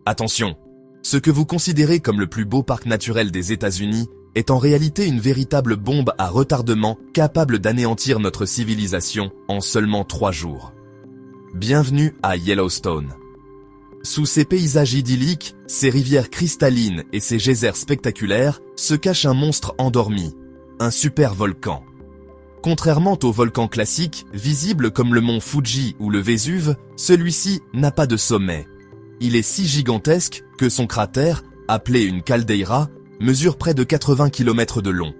Attention, ce que vous considérez comme le plus beau parc naturel des États-Unis est en réalité une véritable bombe à retardement capable d'anéantir notre civilisation en seulement 3 jours. Bienvenue à Yellowstone. Sous ces paysages idylliques, ces rivières cristallines et ces geysers spectaculaires, se cache un monstre endormi, un super volcan. Contrairement aux volcans classiques, visibles comme le mont Fuji ou le Vésuve, celui-ci n'a pas de sommet. Il est si gigantesque que son cratère, appelé une caldeira, mesure près de 80 km de long.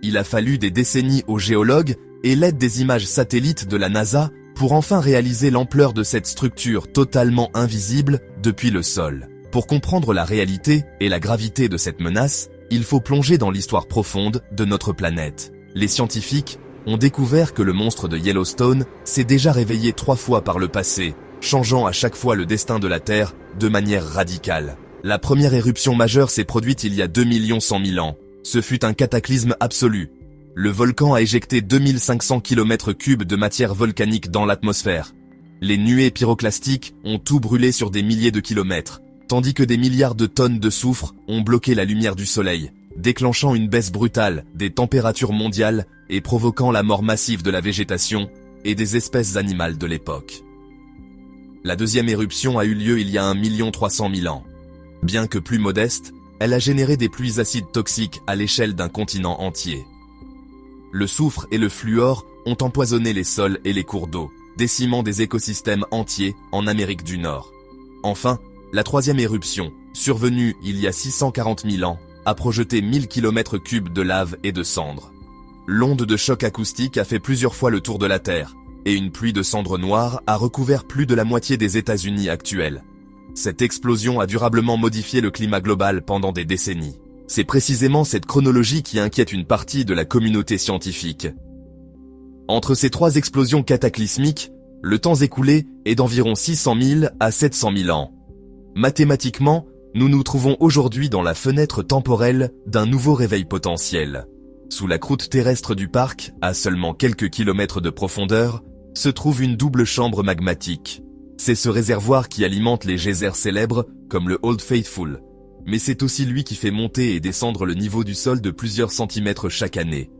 Il a fallu des décennies aux géologues et l'aide des images satellites de la NASA pour enfin réaliser l'ampleur de cette structure totalement invisible depuis le sol. Pour comprendre la réalité et la gravité de cette menace, il faut plonger dans l'histoire profonde de notre planète. Les scientifiques ont découvert que le monstre de Yellowstone s'est déjà réveillé 3 fois par le passé, changeant à chaque fois le destin de la Terre de manière radicale. La première éruption majeure s'est produite il y a 2 100 000 ans. Ce fut un cataclysme absolu. Le volcan a éjecté 2500 km3 de matière volcanique dans l'atmosphère. Les nuées pyroclastiques ont tout brûlé sur des milliers de kilomètres, tandis que des milliards de tonnes de soufre ont bloqué la lumière du soleil, déclenchant une baisse brutale des températures mondiales et provoquant la mort massive de la végétation et des espèces animales de l'époque. La deuxième éruption a eu lieu il y a 1 300 000 ans. Bien que plus modeste, elle a généré des pluies acides toxiques à l'échelle d'un continent entier. Le soufre et le fluor ont empoisonné les sols et les cours d'eau, décimant des écosystèmes entiers en Amérique du Nord. Enfin, la troisième éruption, survenue il y a 640 000 ans, a projeté 1000 km3 de lave et de cendres. L'onde de choc acoustique a fait plusieurs fois le tour de la Terre, et une pluie de cendres noires a recouvert plus de la moitié des États-Unis actuels. Cette explosion a durablement modifié le climat global pendant des décennies. C'est précisément cette chronologie qui inquiète une partie de la communauté scientifique. Entre ces 3 explosions cataclysmiques, le temps écoulé est d'environ 600 000 à 700 000 ans. Mathématiquement, nous nous trouvons aujourd'hui dans la fenêtre temporelle d'un nouveau réveil potentiel. Sous la croûte terrestre du parc, à seulement quelques kilomètres de profondeur, se trouve une double chambre magmatique. C'est ce réservoir qui alimente les geysers célèbres, comme le Old Faithful. Mais c'est aussi lui qui fait monter et descendre le niveau du sol de plusieurs centimètres chaque année.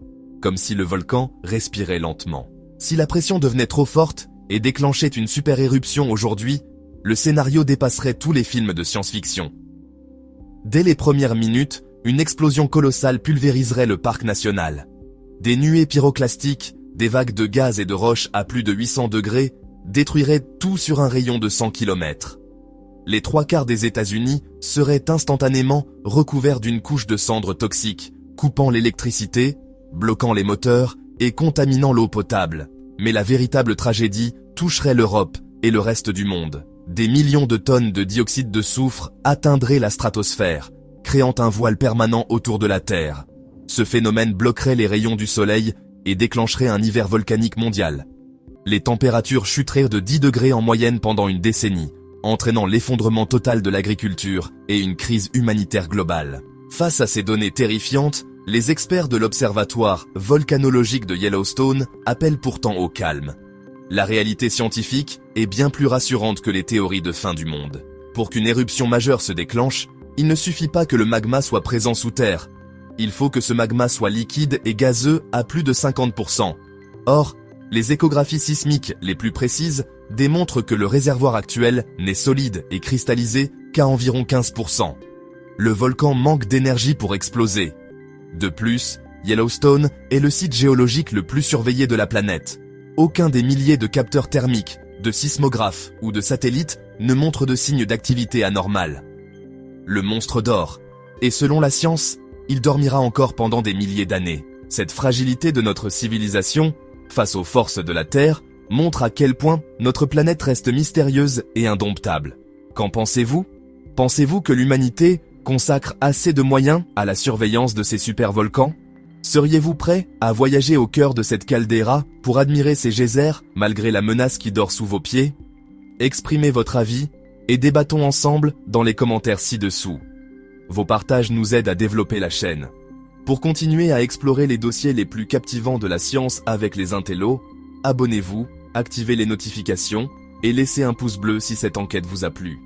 Comme si le volcan respirait lentement. Si la pression devenait trop forte et déclenchait une super éruption aujourd'hui, le scénario dépasserait tous les films de science-fiction. Dès les premières minutes, une explosion colossale pulvériserait le parc national. Des nuées pyroclastiques, des vagues de gaz et de roches à plus de 800 degrés, détruiraient tout sur un rayon de 100 km. Les 3/4 des États-Unis seraient instantanément recouverts d'une couche de cendres toxiques, coupant l'électricité, bloquant les moteurs et contaminant l'eau potable. Mais la véritable tragédie toucherait l'Europe et le reste du monde. Des millions de tonnes de dioxyde de soufre atteindraient la stratosphère, créant un voile permanent autour de la Terre. Ce phénomène bloquerait les rayons du soleil et déclencherait un hiver volcanique mondial. Les températures chuteraient de 10 degrés en moyenne pendant une décennie, entraînant l'effondrement total de l'agriculture et une crise humanitaire globale. Face à ces données terrifiantes, les experts de l'observatoire volcanologique de Yellowstone appellent pourtant au calme. La réalité scientifique est bien plus rassurante que les théories de fin du monde. Pour qu'une éruption majeure se déclenche, il ne suffit pas que le magma soit présent sous terre. Il faut que ce magma soit liquide et gazeux à plus de 50%. Or, les échographies sismiques les plus précises démontrent que le réservoir actuel n'est solide et cristallisé qu'à environ 15%. Le volcan manque d'énergie pour exploser. De plus, Yellowstone est le site géologique le plus surveillé de la planète. Aucun des milliers de capteurs thermiques, de sismographes ou de satellites ne montre de signes d'activité anormale. Le monstre dort, et selon la science, il dormira encore pendant des milliers d'années. Cette fragilité de notre civilisation, face aux forces de la Terre, montre à quel point notre planète reste mystérieuse et indomptable. Qu'en pensez-vous? Pensez-vous que l'humanité consacre assez de moyens à la surveillance de ces supervolcans? Seriez-vous prêt à voyager au cœur de cette caldeira pour admirer ces geysers malgré la menace qui dort sous vos pieds? Exprimez votre avis et débattons ensemble dans les commentaires ci-dessous. Vos partages nous aident à développer la chaîne. Pour continuer à explorer les dossiers les plus captivants de la science avec les intellos, abonnez-vous, activez les notifications et laissez un pouce bleu si cette enquête vous a plu.